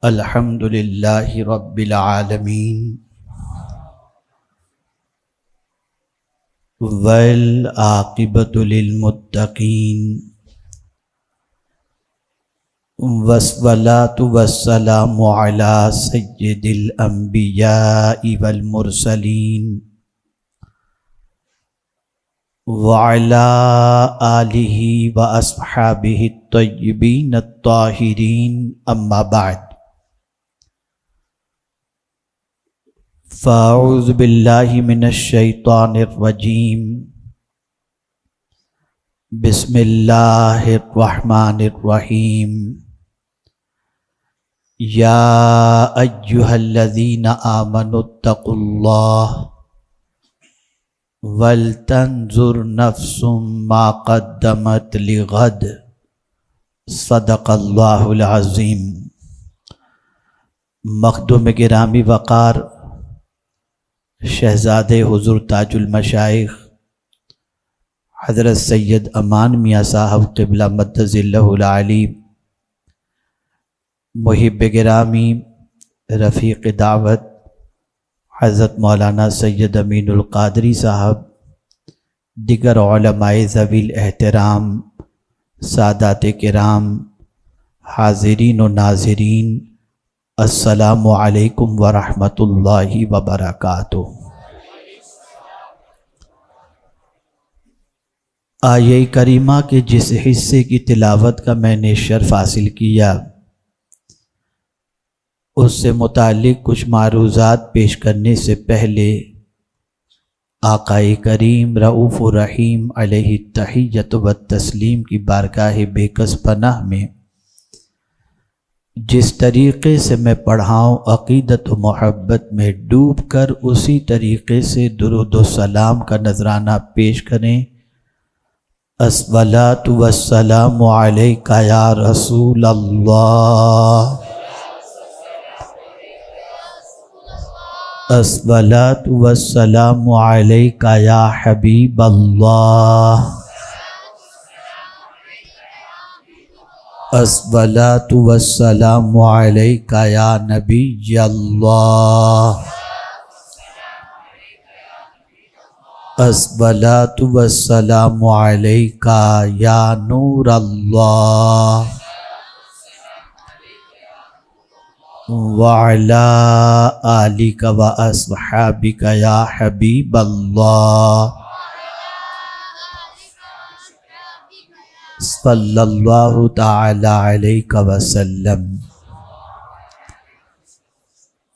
الحمد للہ رب العالمین والعاقبۃ للمتقین والصلاۃ والسلام علی سید الانبیاء والمرسلین وعلی آلہ واصحابہ الطیبین الطاہرین اما بعد فاعوذ باللہ من الشیطان الرجیم بسم اللہ الرحمن الرحیم یا ایہا الذین آمنوا اتقوا اللہ ولتنظر نفس ما قدمت لغد صدق اللہ العظیم۔ مخدوم گرامی وقار شہزادے حضور تاج المشائخ حضرت سید امان میاں صاحب قبلہ مدظ اللہ العلی، محب گرامی رفیق دعوت حضرت مولانا سید امین القادری صاحب، دیگر علماء ذوی الاحترام، سادات کرام، حاضرین و ناظرین، السلام علیکم ورحمۃ اللہ وبرکاتہ۔ آیہ کریمہ کے جس حصے کی تلاوت کا میں نے شرف حاصل کیا، اس سے متعلق کچھ معروضات پیش کرنے سے پہلے آقا کریم رؤوف الرحیم علیہ التحیۃ والتسلیم کی بارگاہ بے کس پناہ میں جس طریقے سے میں پڑھاؤں عقیدت و محبت میں ڈوب کر اسی طریقے سے درود و سلام کا نذرانہ پیش کریں۔ الصلاۃ والسلام علیک یا رسول اللہ، الصلاۃ والسلام علیک یا حبیب اللہ، الصلاۃ والسلام علیک یا نبی اللہ، الصلاۃ والسلام علیک یا نور اللہ، وعلی آلک واصحابک یا حبیب اللہ، صلی اللہ تعالی علیہ وسلم۔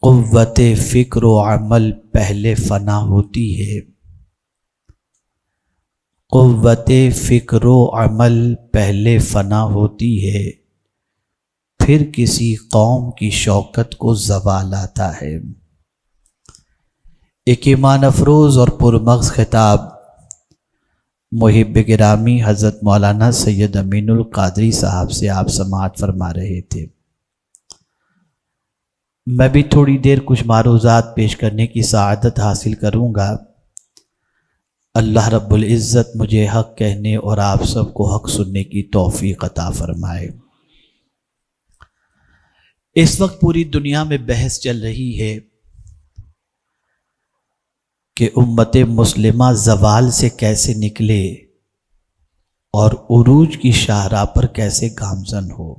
قوت فکر و عمل پہلے فنا ہوتی ہے، قوت فکر و عمل پہلے فنا ہوتی ہے، پھر کسی قوم کی شوکت کو زوال آتا ہے۔ ایک ایمان افروز اور پرمغز خطاب محب گرامی حضرت مولانا سید امین القادری صاحب سے آپ سماعت فرما رہے تھے۔ میں بھی تھوڑی دیر کچھ معروضات پیش کرنے کی سعادت حاصل کروں گا۔ اللہ رب العزت مجھے حق کہنے اور آپ سب کو حق سننے کی توفیق عطا فرمائے۔ اس وقت پوری دنیا میں بحث چل رہی ہے کہ امت مسلمہ زوال سے کیسے نکلے اور عروج کی شاہراہ پر کیسے گامزن ہو۔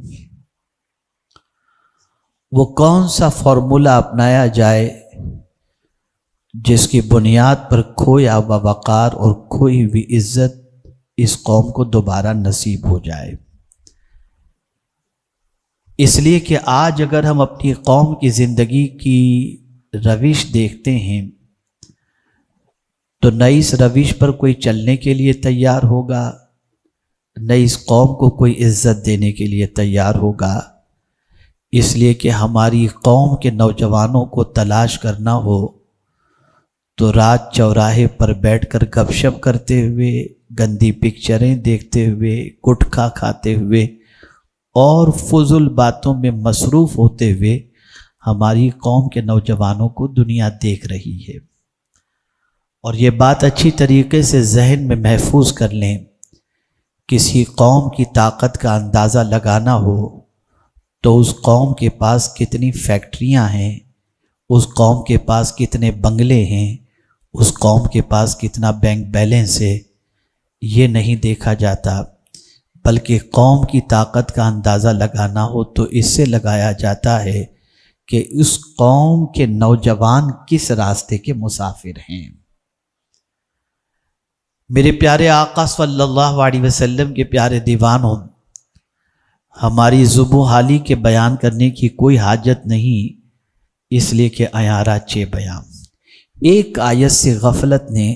وہ کون سا فارمولہ اپنایا جائے جس کی بنیاد پر کھویا ہوا وقار اور کھوئی ہوئی عزت اس قوم کو دوبارہ نصیب ہو جائے۔ اس لیے کہ آج اگر ہم اپنی قوم کی زندگی کی روش دیکھتے ہیں تو نہ اس روش پر کوئی چلنے کے لیے تیار ہوگا، نہ اس قوم کو کوئی عزت دینے کے لیے تیار ہوگا۔ اس لیے کہ ہماری قوم کے نوجوانوں کو تلاش کرنا ہو تو رات چوراہے پر بیٹھ کر گپ شپ کرتے ہوئے، گندی پکچریں دیکھتے ہوئے، گٹکھا کھاتے ہوئے اور فضول باتوں میں مصروف ہوتے ہوئے ہماری قوم کے نوجوانوں کو دنیا دیکھ رہی ہے۔ اور یہ بات اچھی طریقے سے ذہن میں محفوظ کر لیں، کسی قوم کی طاقت کا اندازہ لگانا ہو تو اس قوم کے پاس کتنی فیکٹریاں ہیں، اس قوم کے پاس کتنے بنگلے ہیں، اس قوم کے پاس کتنا بینک بیلنس ہے، یہ نہیں دیکھا جاتا، بلکہ قوم کی طاقت کا اندازہ لگانا ہو تو اس سے لگایا جاتا ہے کہ اس قوم کے نوجوان کس راستے کے مسافر ہیں۔ میرے پیارے آقا صلی اللہ علیہ وسلم کے پیارے دیوانوں، ہماری زبوں حالی کے بیان کرنے کی کوئی حاجت نہیں، اس لیے کہ عیارہ چھ بیان، ایک آیت سے غفلت نے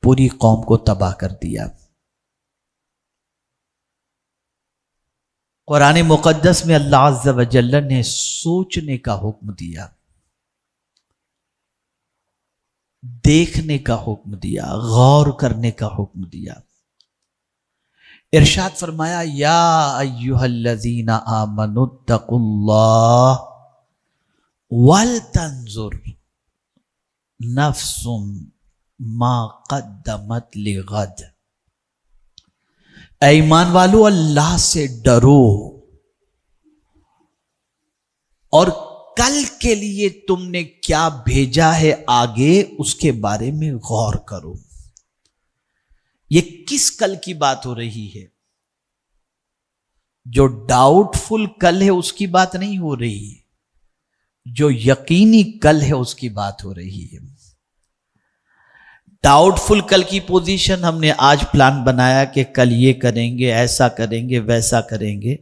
پوری قوم کو تباہ کر دیا۔ قرآن مقدس میں اللہ عز و جل نے سوچنے کا حکم دیا، دیکھنے کا حکم دیا، غور کرنے کا حکم دیا۔ ارشاد فرمایا یا ایھا الذین آمنوا اتقوا اللہ ولتنظر نفس ما قدمت لغد، اے ایمان والو اللہ سے ڈرو اور کل کے لیے تم نے کیا بھیجا ہے آگے اس کے بارے میں غور کرو۔ یہ کس کل کی بات ہو رہی ہے؟ جو ڈاؤٹ فل کل ہے اس کی بات نہیں ہو رہی ہے، جو یقینی کل ہے اس کی بات ہو رہی ہے۔ ڈاؤٹ فل کل کی پوزیشن ہم نے آج پلان بنایا کہ کل یہ کریں گے، ایسا کریں گے، ویسا کریں گے،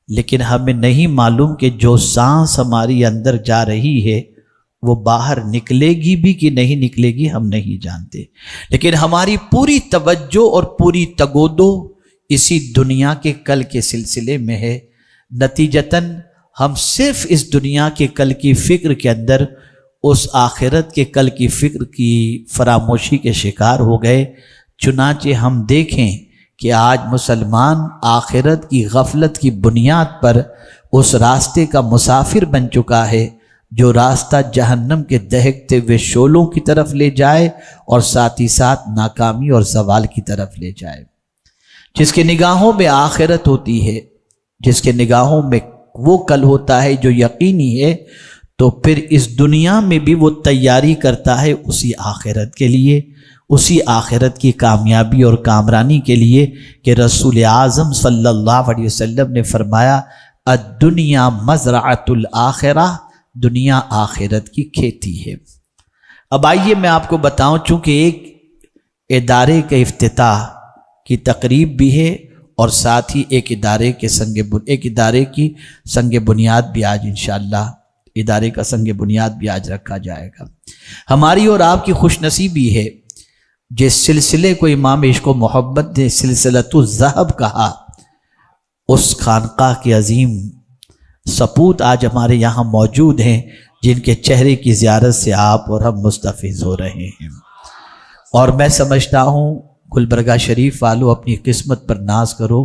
لیکن ہمیں نہیں معلوم کہ جو سانس ہماری اندر جا رہی ہے وہ باہر نکلے گی بھی کہ نہیں نکلے گی، ہم نہیں جانتے، لیکن ہماری پوری توجہ اور پوری تگودو اسی دنیا کے کل کے سلسلے میں ہے۔ نتیجتاً ہم صرف اس دنیا کے کل کی فکر کے اندر اس آخرت کے کل کی فکر کی فراموشی کے شکار ہو گئے۔ چنانچہ ہم دیکھیں کہ آج مسلمان آخرت کی غفلت کی بنیاد پر اس راستے کا مسافر بن چکا ہے جو راستہ جہنم کے دہکتے ہوئے شعلوں کی طرف لے جائے اور ساتھ ہی ساتھ ناکامی اور زوال کی طرف لے جائے۔ جس کے نگاہوں میں آخرت ہوتی ہے، جس کے نگاہوں میں وہ کل ہوتا ہے جو یقینی ہے، تو پھر اس دنیا میں بھی وہ تیاری کرتا ہے اسی آخرت کے لیے، اسی آخرت کی کامیابی اور کامرانی کے لیے کہ رسول اعظم صلی اللہ علیہ وسلم نے فرمایا الدنیا مزرعۃ الآخرہ، دنیا آخرت کی کھیتی ہے۔ اب آئیے میں آپ کو بتاؤں، چونکہ ایک ادارے کے افتتاح کی تقریب بھی ہے اور ساتھ ہی ایک ادارے کی سنگ بنیاد بھی آج انشاءاللہ ادارے کا سنگ بنیاد بھی آج رکھا جائے گا۔ ہماری اور آپ کی خوش نصیبی ہے جس سلسلے کو امام عشق و محبت نے سلسلۃ الذہب کہا، اس خانقاہ کے عظیم سپوت آج ہمارے یہاں موجود ہیں جن کے چہرے کی زیارت سے آپ اور ہم مستفیض ہو رہے ہیں۔ اور میں سمجھتا ہوں گلبرگہ شریف والوں اپنی قسمت پر ناز کرو،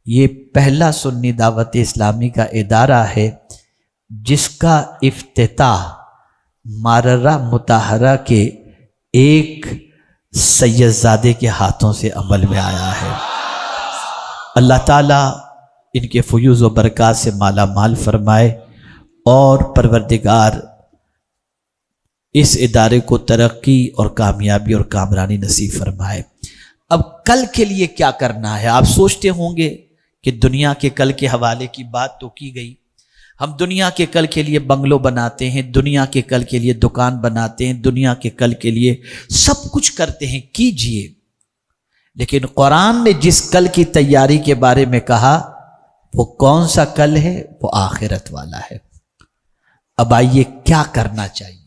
یہ پہلا سنی دعوت اسلامی کا ادارہ ہے جس کا افتتاح ماررہ مطہرہ کے ایک سید زادے کے ہاتھوں سے عمل میں آیا ہے۔ اللہ تعالیٰ ان کے فیوز و برکات سے مالا مال فرمائے اور پروردگار اس ادارے کو ترقی اور کامیابی اور کامرانی نصیب فرمائے۔ اب کل کے لیے کیا کرنا ہے؟ آپ سوچتے ہوں گے کہ دنیا کے کل کے حوالے کی بات تو کی گئی، ہم دنیا کے کل کے لیے بنگلو بناتے ہیں، دنیا کے کل کے لیے دکان بناتے ہیں، دنیا کے کل کے لیے سب کچھ کرتے ہیں، کیجئے، لیکن قرآن نے جس کل کی تیاری کے بارے میں کہا وہ کون سا کل ہے؟ وہ آخرت والا ہے۔ اب آئیے کیا کرنا چاہیے؟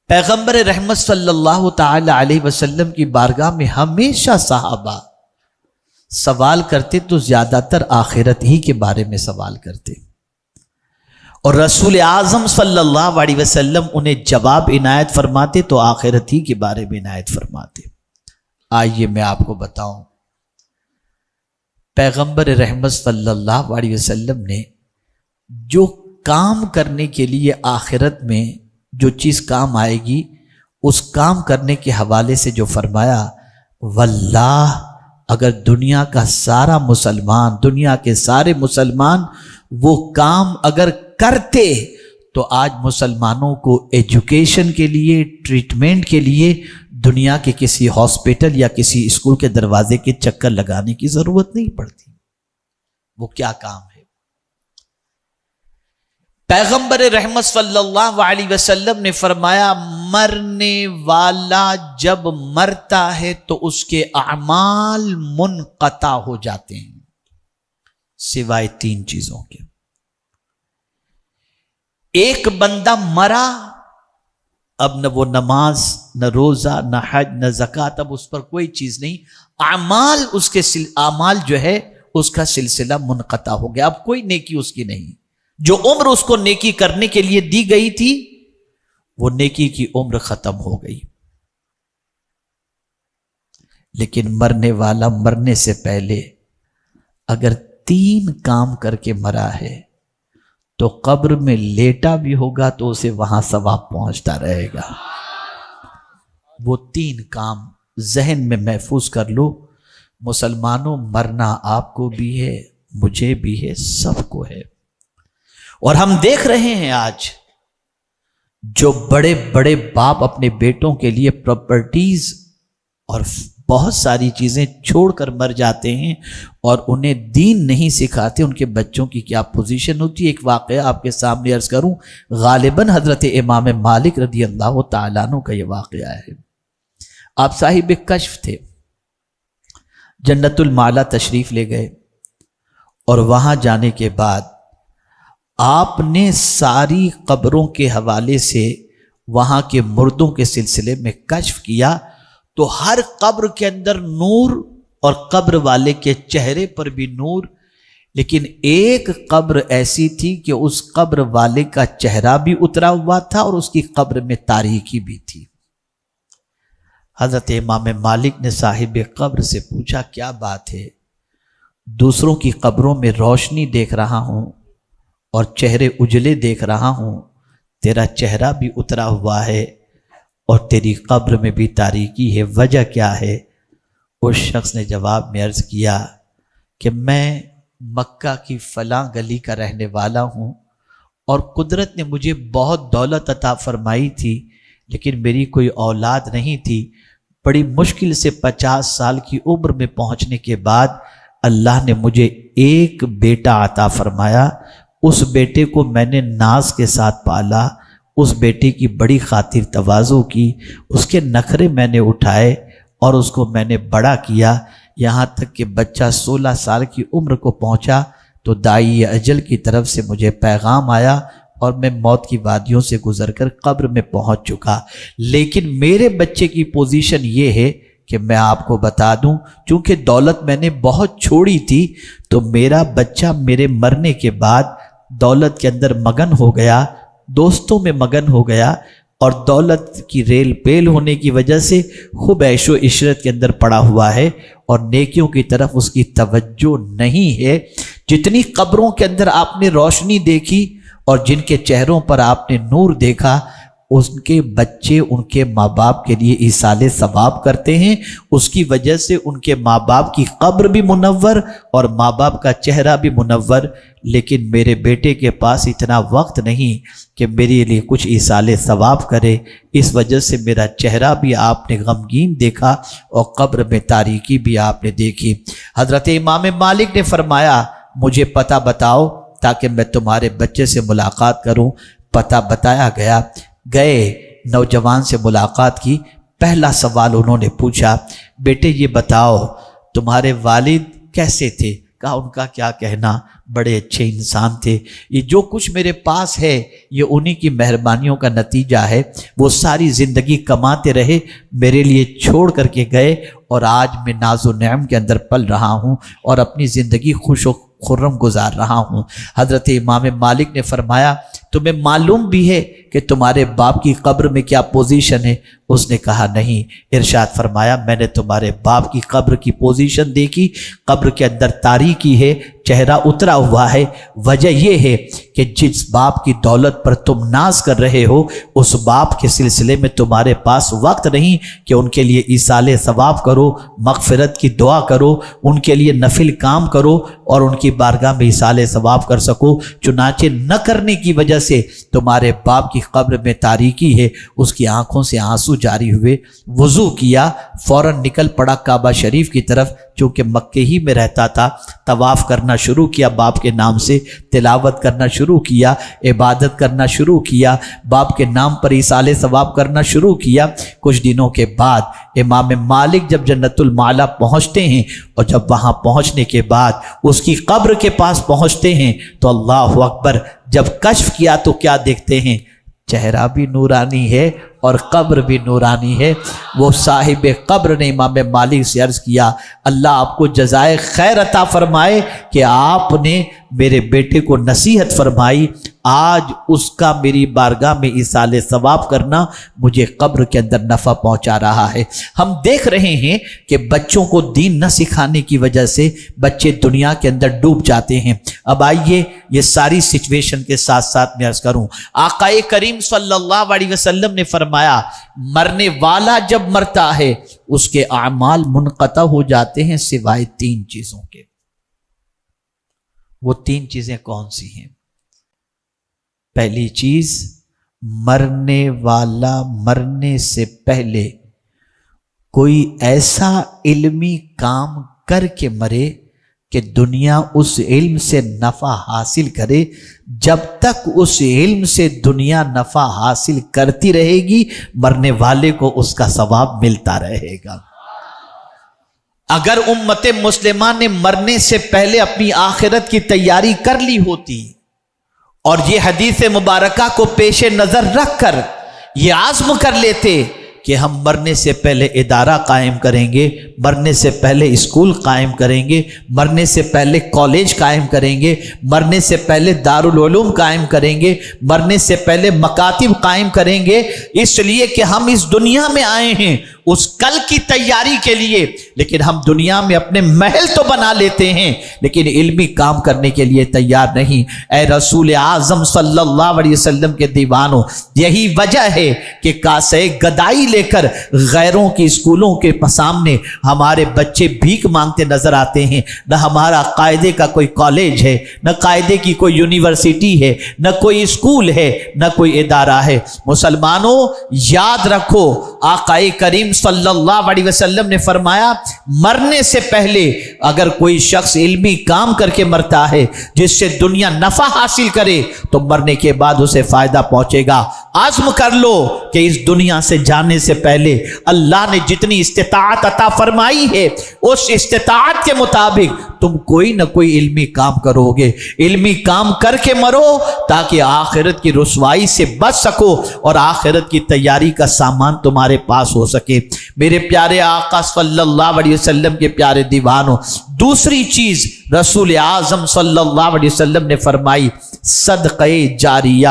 پیغمبر رحمت صلی اللہ تعالی علیہ وسلم کی بارگاہ میں ہمیشہ صحابہ سوال کرتے تو زیادہ تر آخرت ہی کے بارے میں سوال کرتے، اور رسول اعظم صلی اللہ علیہ وسلم انہیں جواب عنایت فرماتے تو آخرت ہی کے بارے میں عنایت فرماتے۔ آئیے میں آپ کو بتاؤں، پیغمبر رحمت صلی اللہ علیہ وسلم نے جو کام کرنے کے لیے آخرت میں جو چیز کام آئے گی اس کام کرنے کے حوالے سے جو فرمایا واللہ اگر دنیا کا سارا مسلمان، دنیا کے سارے مسلمان وہ کام اگر کرتے تو آج مسلمانوں کو ایجوکیشن کے لیے، ٹریٹمنٹ کے لیے دنیا کے کسی ہاسپٹل یا کسی اسکول کے دروازے کے چکر لگانے کی ضرورت نہیں پڑتی۔ وہ کیا کام ہے؟ پیغمبر رحمت صلی اللہ علیہ وسلم نے فرمایا مرنے والا جب مرتا ہے تو اس کے اعمال منقطع ہو جاتے ہیں سوائے 3 چیزوں کے۔ ایک بندہ مرا، اب نہ وہ نماز، نہ روزہ، نہ حج، نہ زکوٰۃ، اب اس پر کوئی چیز نہیں، اعمال اس کے اعمال جو ہے اس کا سلسلہ منقطع ہو گیا، اب کوئی نیکی اس کی نہیں۔ جو عمر اس کو نیکی کرنے کے لیے دی گئی تھی وہ نیکی کی عمر ختم ہو گئی۔ لیکن مرنے والا مرنے سے پہلے اگر 3 کام کر کے مرا ہے تو قبر میں لیٹا بھی ہوگا تو اسے وہاں ثواب پہنچتا رہے گا۔ وہ 3 کام ذہن میں محفوظ کر لو۔ مسلمانوں، مرنا آپ کو بھی ہے، مجھے بھی ہے، سب کو ہے۔ اور ہم دیکھ رہے ہیں آج جو بڑے بڑے باپ اپنے بیٹوں کے لیے پراپرٹیز اور بہت ساری چیزیں چھوڑ کر مر جاتے ہیں اور انہیں دین نہیں سکھاتے، ان کے بچوں کی کیا پوزیشن ہوتی ہے۔ ایک واقعہ آپ کے سامنے عرض کروں، غالباً حضرت امام مالک رضی اللہ تعالیٰ عنہ کا یہ واقعہ ہے۔ آپ صاحب کشف تھے، جنت المعلا تشریف لے گئے اور وہاں جانے کے بعد آپ نے ساری قبروں کے حوالے سے وہاں کے مردوں کے سلسلے میں کشف کیا تو ہر قبر کے اندر نور اور قبر والے کے چہرے پر بھی نور، لیکن ایک قبر ایسی تھی کہ اس قبر والے کا چہرہ بھی اترا ہوا تھا اور اس کی قبر میں تاریکی بھی تھی۔ حضرت امام مالک نے صاحب قبر سے پوچھا کیا بات ہے؟ دوسروں کی قبروں میں روشنی دیکھ رہا ہوں اور چہرے اجلے دیکھ رہا ہوں، تیرا چہرہ بھی اترا ہوا ہے اور تیری قبر میں بھی تاریکی ہے، وجہ کیا ہے؟ اس شخص نے جواب میں عرض کیا کہ میں مکہ کی فلاں گلی کا رہنے والا ہوں اور قدرت نے مجھے بہت دولت عطا فرمائی تھی، لیکن میری کوئی اولاد نہیں تھی۔ بڑی مشکل سے 50 سال کی عمر میں پہنچنے کے بعد اللہ نے مجھے ایک بیٹا عطا فرمایا، اس بیٹے کو میں نے ناز کے ساتھ پالا، اس بیٹے کی بڑی خاطر تواضع کی، اس کے نخرے میں نے اٹھائے اور اس کو میں نے بڑا کیا، یہاں تک کہ بچہ 16 سال کی عمر کو پہنچا تو دائی اجل کی طرف سے مجھے پیغام آیا اور میں موت کی وادیوں سے گزر کر قبر میں پہنچ چکا۔ لیکن میرے بچے کی پوزیشن یہ ہے کہ میں آپ کو بتا دوں، چونکہ دولت میں نے بہت چھوڑی تھی تو میرا بچہ میرے مرنے کے بعد دولت کے اندر مگن ہو گیا، دوستوں میں مگن ہو گیا اور دولت کی ریل پیل ہونے کی وجہ سے خوب عیش و عشرت کے اندر پڑا ہوا ہے اور نیکیوں کی طرف اس کی توجہ نہیں ہے۔ جتنی قبروں کے اندر آپ نے روشنی دیکھی اور جن کے چہروں پر آپ نے نور دیکھا، ان کے بچے ان کے ماں باپ کے لیے ایصال ثواب کرتے ہیں، اس کی وجہ سے ان کے ماں باپ کی قبر بھی منور اور ماں باپ کا چہرہ بھی منور۔ لیکن میرے بیٹے کے پاس اتنا وقت نہیں کہ میرے لیے کچھ ایصال ثواب کرے، اس وجہ سے میرا چہرہ بھی آپ نے غمگین دیکھا اور قبر میں تاریکی بھی آپ نے دیکھی۔ حضرت امام مالک نے فرمایا مجھے پتہ بتاؤ تاکہ میں تمہارے بچے سے ملاقات کروں۔ پتہ بتایا گیا، گئے، نوجوان سے ملاقات کی۔ پہلا سوال انہوں نے پوچھا، بیٹے یہ بتاؤ تمہارے والد کیسے تھے؟ کہا ان کا کیا کہنا، بڑے اچھے انسان تھے، یہ جو کچھ میرے پاس ہے یہ انہی کی مہربانیوں کا نتیجہ ہے، وہ ساری زندگی کماتے رہے، میرے لیے چھوڑ کر کے گئے اور آج میں ناز و نعم کے اندر پل رہا ہوں اور اپنی زندگی خوش و خرم گزار رہا ہوں۔ حضرت امام مالک نے فرمایا تمہیں معلوم بھی ہے کہ کہ تمہارے باپ کی قبر میں کیا پوزیشن ہے؟ اس نے کہا نہیں۔ ارشاد فرمایا میں نے تمہارے باپ کی قبر کی پوزیشن دیکھی، قبر کے اندر تاریکی ہے، چہرہ اترا ہوا ہے۔ وجہ یہ ہے کہ جس باپ کی دولت پر تم ناز کر رہے ہو اس باپ کے سلسلے میں تمہارے پاس وقت نہیں کہ ان کے لیے ایصال ثواب کرو، مغفرت کی دعا کرو، ان کے لیے نفل کام کرو اور ان کی بارگاہ میں ایصال ثواب کر سکو۔ چنانچہ نہ کرنے کی وجہ سے تمہارے باپ کی قبر میں تاریکی ہے۔ اس کی آنکھوں سے آنسو جاری ہوئے، وضو کیا، فوراً نکل پڑا کعبہ شریف کی طرف، چونکہ مکے ہی میں رہتا تھا۔ طواف کرنا شروع کیا باپ کے نام سے، تلاوت کرنا شروع کیا، عبادت کرنا شروع کیا، باپ کے نام پر ایصال ثواب کرنا شروع کیا۔ کچھ دنوں کے بعد امام مالک جب جنت المعلا پہنچتے ہیں اور جب وہاں پہنچنے کے بعد اس کی قبر کے پاس پہنچتے ہیں تو اللہ اکبر، جب کشف کیا تو کیا دیکھتے ہیں؟ چہرہ بھی نورانی ہے اور قبر بھی نورانی ہے۔ وہ صاحب قبر نے امام مالک سے عرض کیا اللہ آپ کو جزائے خیر عطا فرمائے کہ آپ نے میرے بیٹے کو نصیحت فرمائی، آج اس کا میری بارگاہ میں ایصال ثواب کرنا مجھے قبر کے اندر نفع پہنچا رہا ہے۔ ہم دیکھ رہے ہیں کہ بچوں کو دین نہ سکھانے کی وجہ سے بچے دنیا کے اندر ڈوب جاتے ہیں۔ اب آئیے یہ ساری سچویشن کے ساتھ ساتھ میں عرض کروں، آقا کریم صلی اللہ علیہ وسلم نے فرمایا مرنے والا جب مرتا ہے اس کے اعمال منقطع ہو جاتے ہیں سوائے 3 چیزوں کے۔ وہ 3 چیزیں کون سی ہیں؟ پہلی چیز، مرنے والا مرنے سے پہلے کوئی ایسا علمی کام کر کے مرے کہ دنیا اس علم سے نفع حاصل کرے۔ جب تک اس علم سے دنیا نفع حاصل کرتی رہے گی مرنے والے کو اس کا ثواب ملتا رہے گا۔ اگر امت مسلمہ نے مرنے سے پہلے اپنی آخرت کی تیاری کر لی ہوتی اور یہ حدیث مبارکہ کو پیش نظر رکھ کر یہ عزم کر لیتے کہ ہم مرنے سے پہلے ادارہ قائم کریں گے، مرنے سے پہلے اسکول قائم کریں گے، مرنے سے پہلے کالج قائم کریں گے، مرنے سے پہلے دارالعلوم قائم کریں گے، مرنے سے پہلے مکاتب قائم کریں گے، اس لیے کہ ہم اس دنیا میں آئے ہیں اس کل کی تیاری کے لیے، لیکن ہم دنیا میں اپنے محل تو بنا لیتے ہیں لیکن علمی کام کرنے کے لیے تیار نہیں۔ اے رسول اعظم صلی اللہ علیہ وسلم کے دیوانوں، یہی وجہ ہے کہ کاسے گدائی لے کر غیروں کی اسکولوں کے سامنے ہمارے بچے بھیک مانگتے نظر آتے ہیں۔ نہ ہمارا قاعدے کا کوئی کالج ہے، نہ قاعدے کی کوئی یونیورسٹی ہے، نہ کوئی اسکول ہے، نہ کوئی ادارہ ہے۔ مسلمانوں یاد رکھو، آقا کریم صلی اللہ علیہ وسلم نے فرمایا مرنے سے پہلے اگر کوئی شخص علمی کام کر کے مرتا ہے جس سے دنیا نفع حاصل کرے تو مرنے کے بعد اسے فائدہ پہنچے گا۔ عزم کر لو کہ اس دنیا سے جانے سے پہلے اللہ نے جتنی استطاعت عطا فرمائی ہے اس استطاعت کے مطابق تم کوئی نہ کوئی علمی کام کرو گے، علمی کام کر کے مرو تاکہ آخرت کی رسوائی سے بچ سکو اور آخرت کی تیاری کا سامان تمہارے پاس ہو سکے۔ میرے پیارے آقا صلی اللہ علیہ وسلم کے پیارے دیوانوں، دوسری چیز رسول اعظم صلی اللہ علیہ وسلم نے فرمائی صدقہ جاریہ۔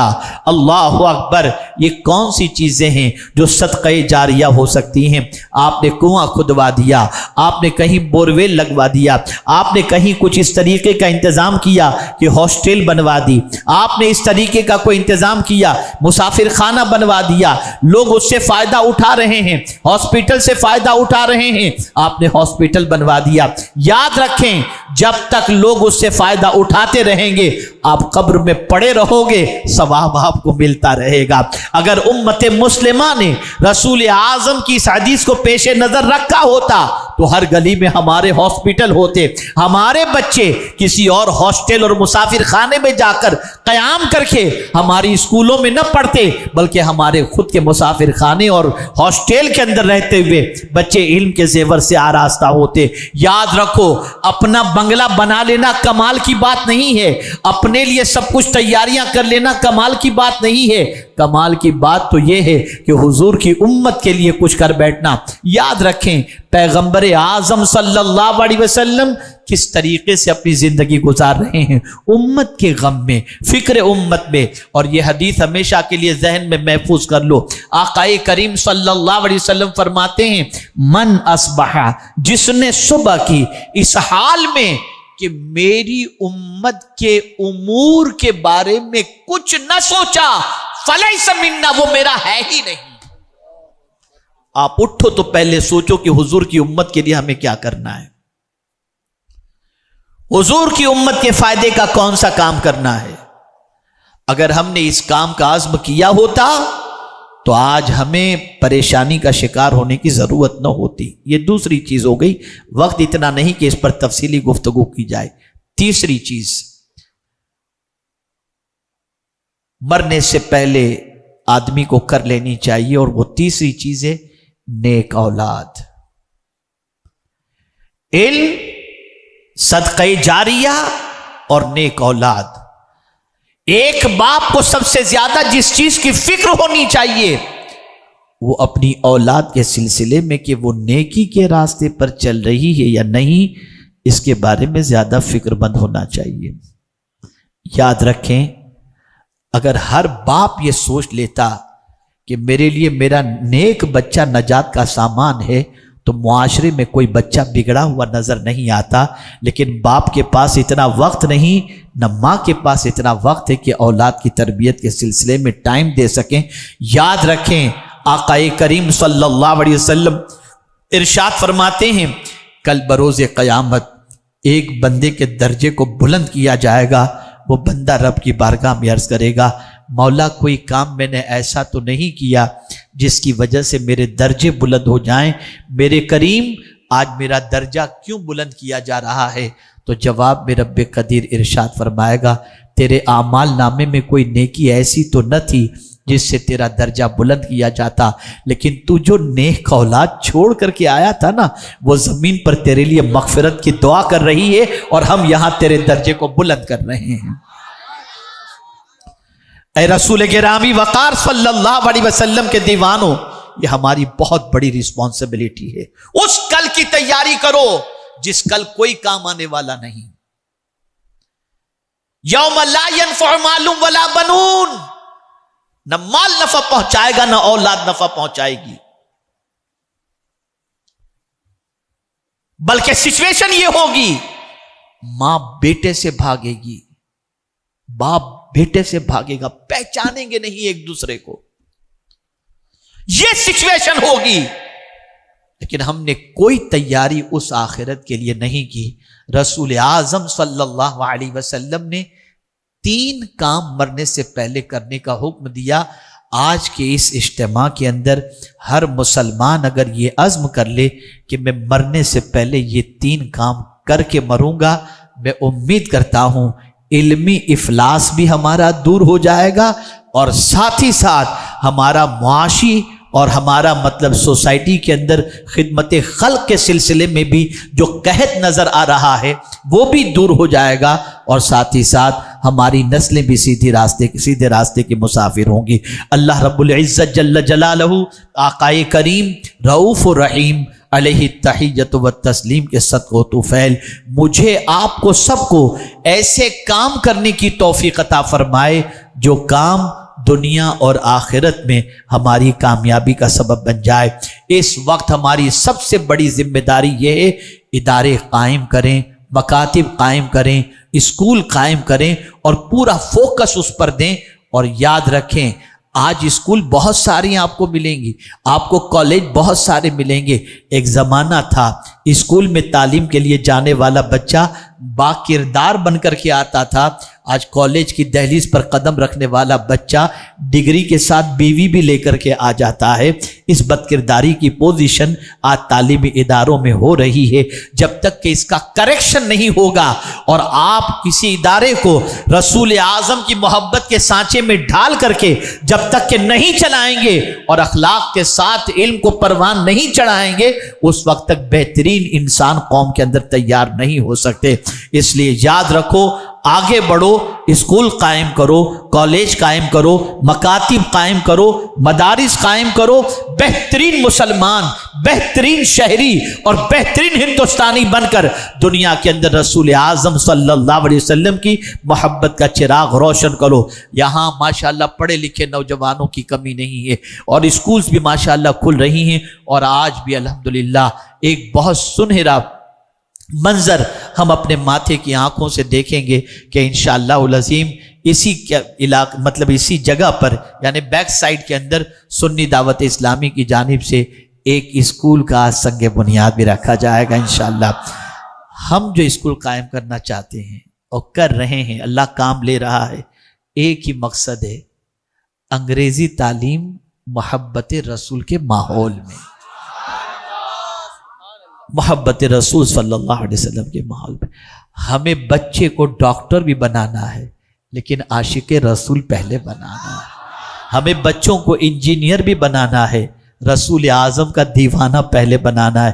اللہ اکبر، یہ کون سی چیزیں ہیں جو صدقہ جاریہ ہو سکتی ہیں؟ آپ نے کنواں کھدوا دیا، آپ نے کہیں بورویل لگوا دیا، آپ نے کہیں کچھ اس طریقے کا انتظام کیا کہ ہاسٹل بنوا دی، آپ نے اس طریقے کا کوئی انتظام کیا، مسافر خانہ بنوا دیا، لوگ اس سے فائدہ اٹھا رہے ہیں، ہاسپٹل سے فائدہ اٹھا رہے ہیں، آپ نے ہاسپٹل بنوا دیا۔ یاد رکھیں جب تک لوگ اس سے فائدہ اٹھاتے رہیں گے آپ قبر میں پڑے رہو گے، ثواب آپ کو ملتا رہے گا۔ اگر امت مسلمہ نے رسول اعظم کی اس حدیث کو پیش نظر رکھا ہوتا تو ہر گلی میں ہمارے ہاسپٹل ہوتے، ہمارے بچے کسی اور ہاسٹل اور مسافر خانے میں جا کر قیام کر کے ہماری اسکولوں میں نہ پڑھتے بلکہ ہمارے خود کے مسافر خانے اور ہاسٹل کے اندر رہتے ہوئے بچے علم کے زیور سے آراستہ ہوتے۔ یاد رکھو، اپنا بنگلہ بنا لینا کمال کی بات نہیں ہے، اپنے لیے سب کچھ تیاریاں کر لینا کمال کی بات نہیں ہے، کمال کی بات تو یہ ہے کہ حضور کی امت کے لیے کچھ کر بیٹھنا۔ یاد رکھیں پیغمبر اعظم صلی اللہ علیہ وسلم کس طریقے سے اپنی زندگی گزار رہے ہیں، امت کے غم میں، فکر امت میں. اور یہ حدیث ہمیشہ کے لیے ذہن میں محفوظ کر لو. آقا کریم صلی اللہ علیہ وسلم فرماتے ہیں من اصبح، جس نے صبح کی اس حال میں کہ میری امت کے امور کے بارے میں کچھ نہ سوچا، فلیس منا، وہ میرا ہے ہی نہیں. آپ اٹھو تو پہلے سوچو کہ حضور کی امت کے لیے ہمیں کیا کرنا ہے، حضور کی امت کے فائدے کا کون سا کام کرنا ہے. اگر ہم نے اس کام کا عزم کیا ہوتا تو آج ہمیں پریشانی کا شکار ہونے کی ضرورت نہ ہوتی. یہ دوسری چیز ہو گئی، وقت اتنا نہیں کہ اس پر تفصیلی گفتگو کی جائے. تیسری چیز مرنے سے پہلے آدمی کو کر لینی چاہیے، اور وہ تیسری چیز ہے نیک اولاد. علم، صدقہ جاریہ اور نیک اولاد. ایک باپ کو سب سے زیادہ جس چیز کی فکر ہونی چاہیے وہ اپنی اولاد کے سلسلے میں کہ وہ نیکی کے راستے پر چل رہی ہے یا نہیں، اس کے بارے میں زیادہ فکر مند ہونا چاہیے. یاد رکھیں، اگر ہر باپ یہ سوچ لیتا کہ میرے لیے میرا نیک بچہ نجات کا سامان ہے تو معاشرے میں کوئی بچہ بگڑا ہوا نظر نہیں آتا. لیکن باپ کے پاس اتنا وقت نہیں، نہ ماں کے پاس اتنا وقت ہے کہ اولاد کی تربیت کے سلسلے میں ٹائم دے سکیں. یاد رکھیں، آقا کریم صلی اللہ علیہ وسلم ارشاد فرماتے ہیں کل بروز قیامت ایک بندے کے درجے کو بلند کیا جائے گا. وہ بندہ رب کی بارگاہ میں عرض کرے گا مولا کوئی کام میں نے ایسا تو نہیں کیا جس کی وجہ سے میرے درجے بلند ہو جائیں، میرے کریم آج میرا درجہ کیوں بلند کیا جا رہا ہے؟ تو جواب میں رب قدیر ارشاد فرمائے گا تیرے اعمال نامے میں کوئی نیکی ایسی تو نہ تھی جس سے تیرا درجہ بلند کیا جاتا، لیکن تو جو نیک اولاد چھوڑ کر کے آیا تھا نا، وہ زمین پر تیرے لیے مغفرت کی دعا کر رہی ہے اور ہم یہاں تیرے درجے کو بلند کر رہے ہیں. اے رسول گرامی وقار صلی اللہ علیہ وسلم کے دیوانوں، یہ ہماری بہت بڑی ریسپانسبلٹی ہے. اس کل کی تیاری کرو جس کل کوئی کام آنے والا نہیں. یوم لا ینفع مال ولا بنون، نہ مال نفع پہنچائے گا نہ اولاد نفع پہنچائے گی. بلکہ سچویشن یہ ہوگی ماں بیٹے سے بھاگے گی، باپ بیٹے سے بھاگے گا، پہچانیں گے نہیں ایک دوسرے کو. یہ سچویشن ہوگی. لیکن ہم نے کوئی تیاری اس آخرت کے لیے نہیں کی. رسول اعظم صلی اللہ علیہ وسلم نے 3 کام مرنے سے پہلے کرنے کا حکم دیا. آج کے اس اجتماع کے اندر ہر مسلمان اگر یہ عزم کر لے کہ میں مرنے سے پہلے یہ 3 کام کر کے مروں گا، میں امید کرتا ہوں علمی افلاس بھی ہمارا دور ہو جائے گا، اور ساتھ ہی ساتھ ہمارا معاشی اور ہمارا مطلب سوسائٹی کے اندر خدمت خلق کے سلسلے میں بھی جو قحط نظر آ رہا ہے وہ بھی دور ہو جائے گا، اور ساتھ ہی ساتھ ہماری نسلیں بھی سیدھے راستے کے مسافر ہوں گی. اللہ رب العزت جل جلالہ آقا کریم رؤوف الرحیم علیہ التحیۃ والتسلیم کے صدقہ و طفیل مجھے آپ کو سب کو ایسے کام کرنے کی توفیق عطا فرمائے جو کام دنیا اور آخرت میں ہماری کامیابی کا سبب بن جائے. اس وقت ہماری سب سے بڑی ذمہ داری یہ ہے ادارے قائم کریں، مکاتب قائم کریں، اسکول قائم کریں اور پورا فوکس اس پر دیں. اور یاد رکھیں آج اسکول بہت ساری آپ کو ملیں گی، آپ کو کالج بہت سارے ملیں گے. ایک زمانہ تھا اسکول میں تعلیم کے لیے جانے والا بچہ با کردار بن کر کے آتا تھا. آج کالج کی دہلیز پر قدم رکھنے والا بچہ ڈگری کے ساتھ بیوی بھی لے کر کے آ جاتا ہے. اس بدکرداری کی پوزیشن آج تعلیمی اداروں میں ہو رہی ہے. جب تک کہ اس کا کریکشن نہیں ہوگا اور آپ کسی ادارے کو رسول اعظم کی محبت کے سانچے میں ڈھال کر کے جب تک کہ نہیں چلائیں گے اور اخلاق کے ساتھ علم کو پروان نہیں چڑھائیں گے، اس وقت تک بہترین انسان قوم کے اندر تیار نہیں ہو سکتے. اس لیے یاد رکھو آگے بڑھو، اسکول قائم کرو، کالج قائم کرو، مکاتب قائم کرو، مدارس قائم کرو، بہترین مسلمان، بہترین شہری اور بہترین ہندوستانی بن کر دنیا کے اندر رسول اعظم صلی اللہ علیہ وسلم کی محبت کا چراغ روشن کرو۔ یہاں ماشاءاللہ پڑھے لکھے نوجوانوں کی کمی نہیں ہے، اور اسکولز بھی ماشاءاللہ کھل رہی ہیں، اور آج بھی الحمدللہ ایک بہت سنہرا منظر ہم اپنے ماتھے کی آنکھوں سے دیکھیں گے کہ انشاءاللہ العظیم اسی علاقے مطلب اسی جگہ پر یعنی بیک سائیڈ کے اندر سنی دعوت اسلامی کی جانب سے ایک اسکول کا سنگ بنیاد بھی رکھا جائے گا انشاءاللہ۔ ہم جو اسکول قائم کرنا چاہتے ہیں اور کر رہے ہیں، اللہ کام لے رہا ہے، ایک ہی مقصد ہے، انگریزی تعلیم محبت رسول کے ماحول میں، محبت رسول صلی اللہ علیہ وسلم کے ماحول میں۔ ہمیں بچے کو ڈاکٹر بھی بنانا ہے لیکن عاشق رسول پہلے بنانا ہے، ہمیں بچوں کو انجینئر بھی بنانا ہے، رسول اعظم کا دیوانہ پہلے بنانا ہے۔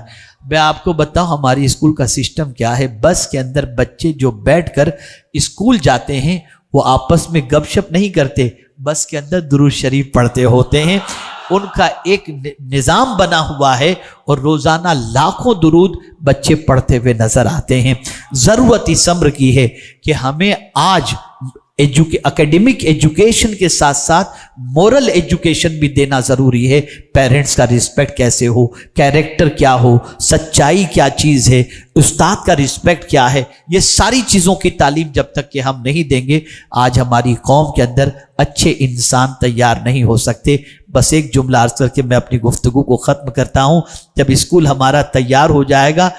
میں آپ کو بتاؤں ہماری اسکول کا سسٹم کیا ہے، بس کے اندر بچے جو بیٹھ کر اسکول جاتے ہیں وہ آپس میں گپ شپ نہیں کرتے، بس کے اندر درود شریف پڑھتے ہوتے ہیں۔ ان کا ایک نظام بنا ہوا ہے اور روزانہ لاکھوں درود بچے پڑھتے ہوئے نظر آتے ہیں۔ ضرورت اس امر کی ہے کہ ہمیں آج اکیڈمک ایجوکیشن کے ساتھ ساتھ مورل ایجوکیشن بھی دینا ضروری ہے۔ پیرنٹس کا رسپیکٹ کیسے ہو، کیریکٹر کیا ہو، سچائی کیا چیز ہے، استاد کا رسپیکٹ کیا ہے، یہ ساری چیزوں کی تعلیم جب تک کہ ہم نہیں دیں گے آج ہماری قوم کے اندر اچھے انسان تیار نہیں ہو سکتے۔ بس ایک جملہ عرض کر کے میں اپنی گفتگو کو ختم کرتا ہوں، جب اسکول ہمارا تیار ہو جائے گا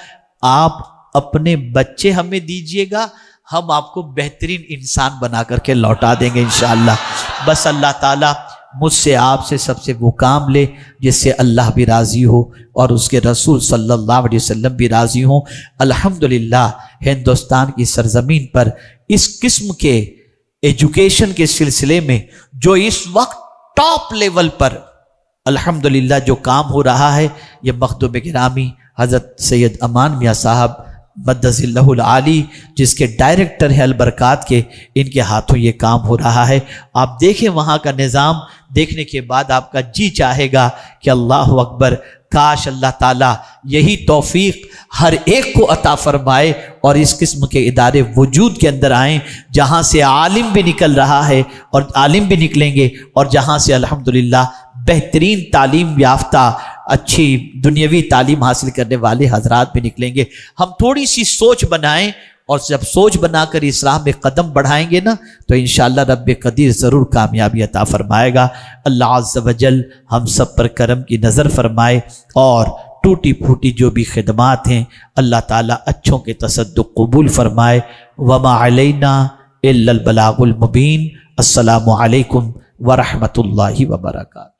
آپ اپنے بچے ہمیں دیجئے گا، ہم آپ کو بہترین انسان بنا کر کے لوٹا دیں گے انشاءاللہ۔ بس اللہ تعالیٰ مجھ سے آپ سے سب سے وہ کام لے جس سے اللہ بھی راضی ہو اور اس کے رسول صلی اللہ علیہ وسلم بھی راضی ہوں۔ الحمدللہ ہندوستان کی سرزمین پر اس قسم کے ایجوکیشن کے سلسلے میں جو اس وقت ٹاپ لیول پر الحمدللہ جو کام ہو رہا ہے، یہ مخدوم گرامی حضرت سید امان میاں صاحب مدذ اللہ العالی جس کے ڈائریکٹر ہیں البرکات کے، ان کے ہاتھوں یہ کام ہو رہا ہے۔ آپ دیکھیں وہاں کا نظام، دیکھنے کے بعد آپ کا جی چاہے گا کہ اللہ اکبر، کاش اللہ تعالیٰ یہی توفیق ہر ایک کو عطا فرمائے اور اس قسم کے ادارے وجود کے اندر آئیں جہاں سے عالم بھی نکل رہا ہے اور عالم بھی نکلیں گے، اور جہاں سے الحمدللہ بہترین تعلیم یافتہ اچھی دنیاوی تعلیم حاصل کرنے والے حضرات بھی نکلیں گے۔ ہم تھوڑی سی سوچ بنائیں، اور جب سوچ بنا کر اسلام میں قدم بڑھائیں گے نا تو انشاءاللہ رب قدیر ضرور کامیابی عطا فرمائے گا۔ اللہ عز و جل ہم سب پر کرم کی نظر فرمائے، اور ٹوٹی پھوٹی جو بھی خدمات ہیں اللہ تعالیٰ اچھوں کے تصدق قبول فرمائے۔ وما علینا الا البلاغ المبین۔ السلام علیکم ورحمۃ اللہ وبرکاتہ۔